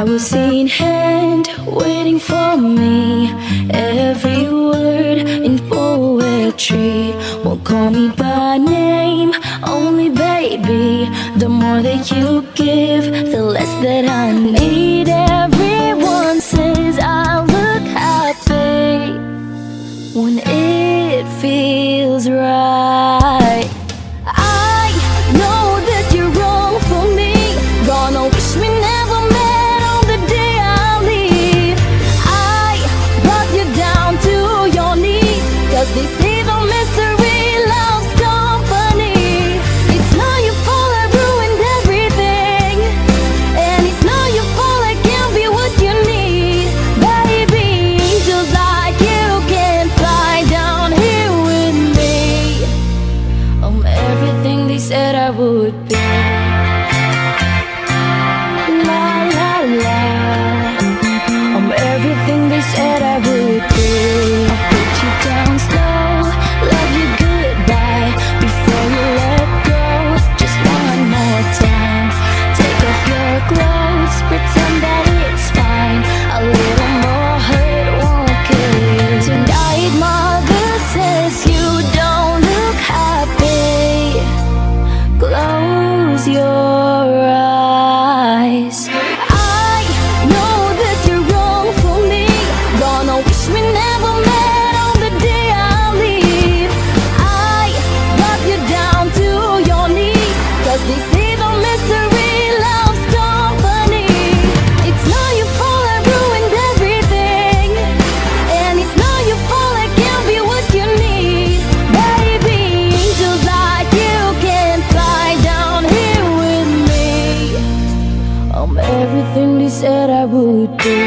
I was seen hand waiting for me. Every word in poetry won't call me by name, only baby. The more that you give, the less that I need. Everyone says I look happy when it feels right. I know that you're wrong for me. Gonna wish we never met on the day I leave. I brought you down to your knees, 'cause they say the mystery loves company. It's not your fault I ruined everything, and it's not your fault I can't be what you need. Baby, angels like you can fly down here with me. I'm everything they said I would be. La la la, I'm everything they said I would be. I'll put you down slow, love you goodbye before you let go. Just one more time, take off your clothes, pretend that it's fine. A little more hurt won't kill you. Tonight mother says you don't look happy. Close your eyes. I know that you're wrong for me. Gonna wish we never met on the day I leave. I brought you down to your knees, 'cause they say the mystery loves company. It's not your fault I ruined everything, and it's not your fault I can't be what you need. Baby, angels like you can fly down here with me. I'm everything they said I would be.